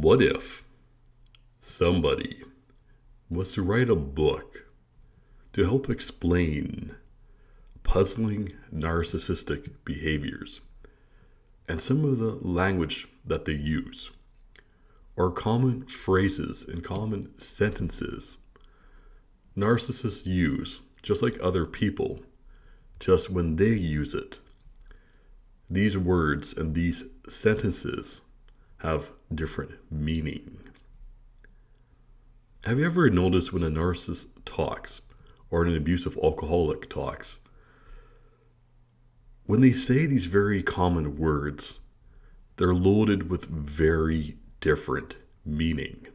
What if somebody was to write a book to help explain puzzling narcissistic behaviors and some of the language that they use, or common phrases and common sentences narcissists use just like other people, just when they use it? These words and these sentences have different meaning. Have you ever noticed when a narcissist talks, or an abusive alcoholic talks, when they say these very common words, they're loaded with very different meaning?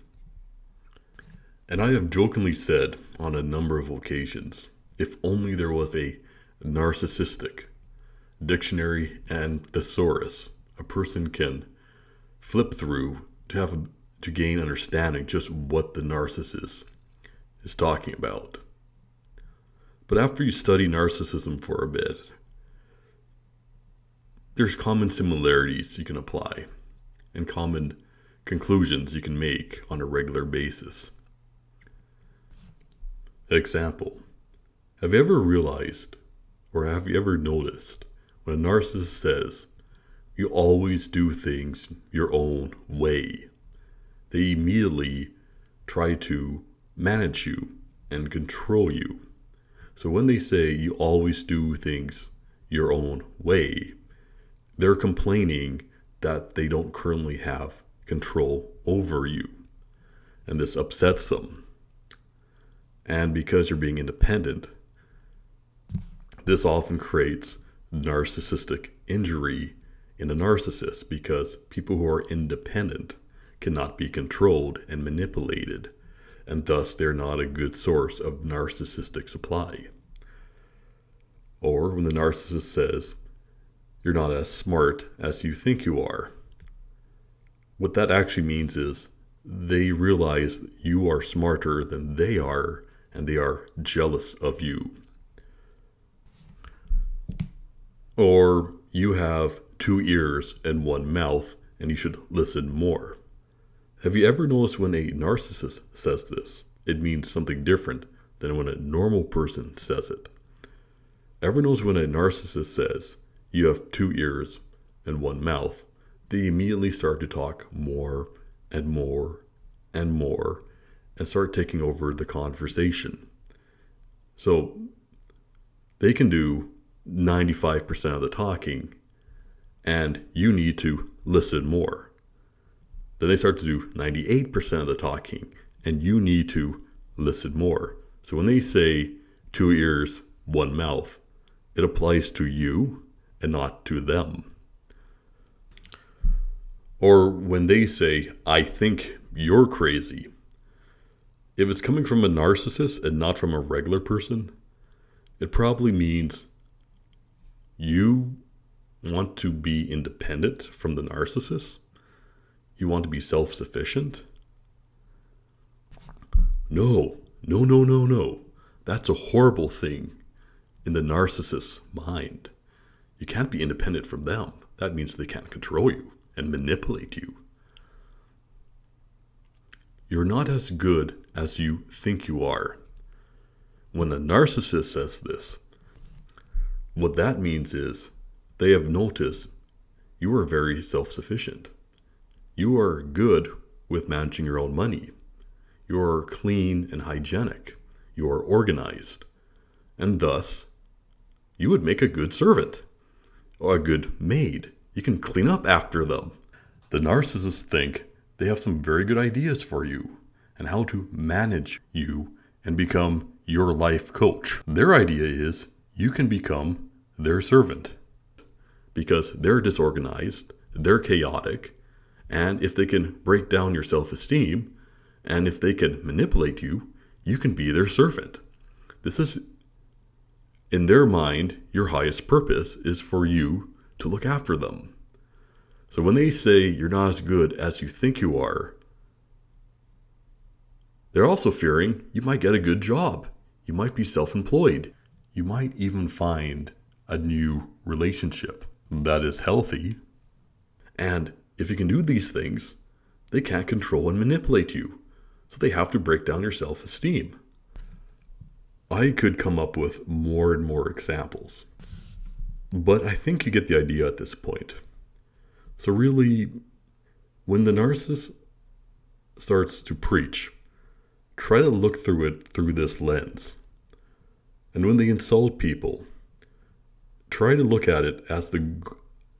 And I have jokingly said on a number of occasions, if only there was a narcissistic dictionary and thesaurus a person can flip through to gain understanding just what the narcissist is talking about. But after you study narcissism for a bit, there's common similarities you can apply and common conclusions you can make on a regular basis. Example, have you ever realized, or have you ever noticed, when a narcissist says, "You always do things your own way," they immediately try to manage you and control you. So when they say you always do things your own way, they're complaining that they don't currently have control over you. And this upsets them. And because you're being independent, this often creates narcissistic injury in a narcissist, because people who are independent cannot be controlled and manipulated, and thus they're not a good source of narcissistic supply. Or when the narcissist says, "You're not as smart as you think you are," what that actually means is they realize that you are smarter than they are, and they are jealous of you. Or you have 2 ears and 1 mouth, and you should listen more. Have you ever noticed when a narcissist says this, it means something different than when a normal person says it? Ever notice when a narcissist says, "You have 2 ears and 1 mouth," they immediately start to talk more and more and more and start taking over the conversation. So they can do 95% of the talking, and you need to listen more. Then they start to do 98% of the talking, and you need to listen more. So when they say 2 ears, 1 mouth, it applies to you and not to them. Or when they say, "I think you're crazy," if it's coming from a narcissist and not from a regular person, it probably means you want to be independent from the narcissist. You want to be self-sufficient. No. That's a horrible thing in the narcissist's mind. You can't be independent from them. That means they can't control you and manipulate you. You're not as good as you think you are. When a narcissist says this, what that means is they have noticed you are very self-sufficient. You are good with managing your own money. You are clean and hygienic. You are organized. And thus, you would make a good servant or a good maid. You can clean up after them. The narcissists think they have some very good ideas for you and how to manage you and become your life coach. Their idea is you can become their servant because they're disorganized, they're chaotic, and if they can break down your self-esteem and if they can manipulate you, you can be their servant. This is, in their mind, your highest purpose is for you to look after them. So when they say you're not as good as you think you are, they're also fearing you might get a good job. You might be self-employed. You might even find a new relationship that is healthy. And if you can do these things, they can't control and manipulate you. So they have to break down your self-esteem. I could come up with more and more examples, but I think you get the idea at this point. So really, when the narcissist starts to preach, try to look through it through this lens. And when they insult people, try to look at it as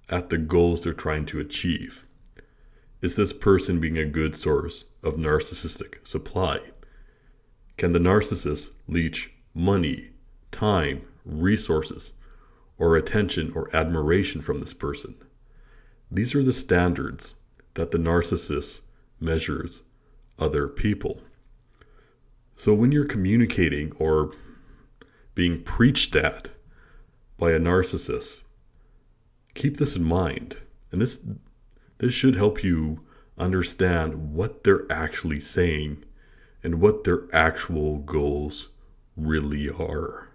at the goals they're trying to achieve. Is this person being a good source of narcissistic supply? Can the narcissist leech money, time, resources, or attention or admiration from this person? These are the standards that the narcissist measures other people. So when you're communicating or being preached at by a narcissist, keep this in mind. And this should help you understand what they're actually saying and what their actual goals really are.